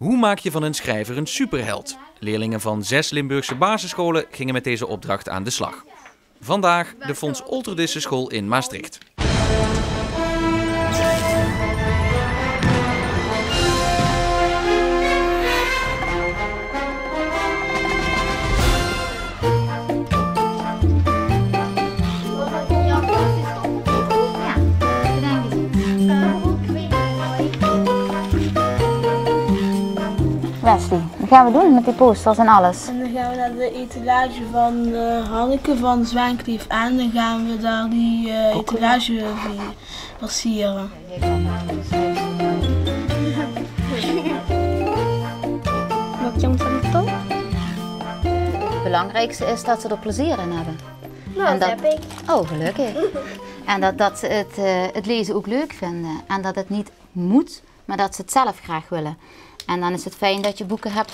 Hoe maak je van een schrijver een superheld? Leerlingen van 6 Limburgse basisscholen gingen met deze opdracht aan de slag. Vandaag de Fons Olterdisse School in Maastricht. Wesley, wat gaan we doen met die posters en alles? En dan gaan we naar de etalage van Hanneke van Zwaanklief aan. Dan gaan we daar die etalage versieren. Wat Jan van de Top? Het belangrijkste is dat ze er plezier in hebben. Nou, dat heb ik. Oh, gelukkig. En dat ze het lezen ook leuk vinden. En dat het niet moet, maar dat ze het zelf graag willen. En dan is het fijn dat je boeken hebt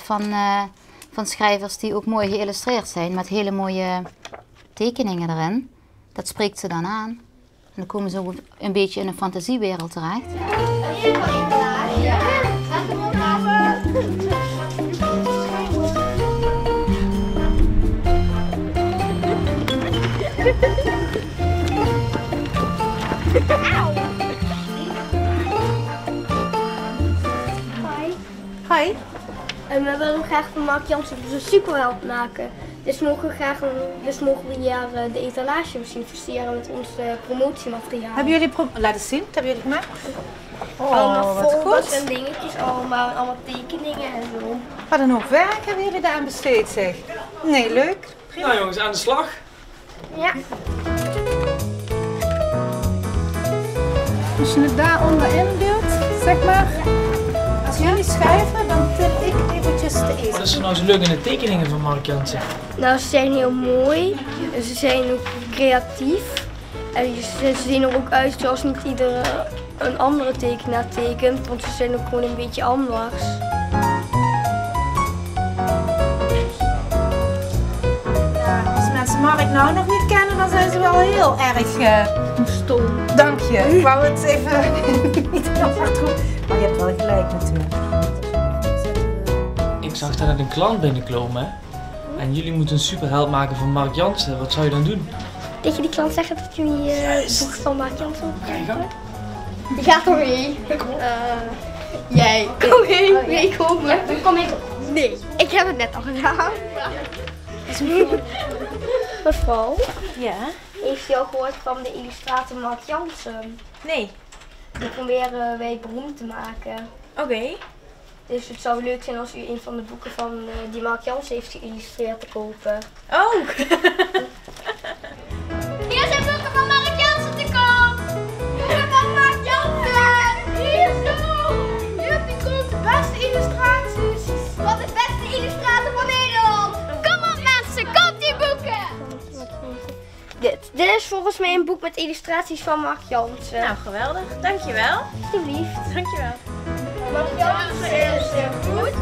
van schrijvers die ook mooi geïllustreerd zijn met hele mooie tekeningen erin. Dat spreekt ze dan aan. En dan komen ze ook een beetje in een fantasiewereld terecht. Hoi. En we willen graag van Mark Jansen een superheld maken. Dus mogen we hier de etalage misschien versieren met ons promotiemateriaal. Hebben jullie laten zien? Wat hebben jullie gemaakt? Allemaal wat folders goed. en dingetjes, allemaal tekeningen en zo. Wat een hoop werk hebben jullie daar aan besteed, zeg. Nee, leuk. Nou jongens, aan de slag. Ja. Als je het daar onderin duwt, zeg maar. Als jullie schrijven, dan til ik eventjes de Wat eerste. is er nou zo leuk in de tekeningen van Mark Jansen? Nou, ze zijn heel mooi en ze zijn ook creatief. En ze zien er ook uit zoals niet iedere een andere tekenaar tekent, want ze zijn ook gewoon een beetje anders. Als mensen Mark nou nog niet kennen, dan zijn ze wel heel erg Stom. dank je. Ik wou het even niet heel hard roepen. Maar je hebt wel gelijk natuurlijk. Ik zag dat er een klant binnenklom, hè? En jullie moeten een superheld maken van Mark Jansen. Wat zou je dan doen? Tegen die klant zeggen dat jullie het boek van Mark Jansen Ga je gang? Je gaat toch mee? Jij. Kom mee. Nee, kom maar. Kom mee. Nee, ik heb het net al gedaan. Mevrouw, Ja? heeft u al gehoord van de illustrator Mark Jansen? Nee. Die proberen wij beroemd te maken. Oké. Dus het zou leuk zijn als u een van de boeken van die Mark Jansen heeft geïllustreerd te kopen. Oh. Hier zijn boeken van Mark Jansen te koop! Boeken van Mark Jansen! Hier zo! Hier die koopt de beste illustraties! Van de beste illustrator van Nederland! Kom op mensen, koop die boeken! Dit is volgens mij een boek met illustraties van Mark Jansen. Nou, geweldig. Dankjewel. Alsjeblieft. Dankjewel. Mark Jansen is er goed.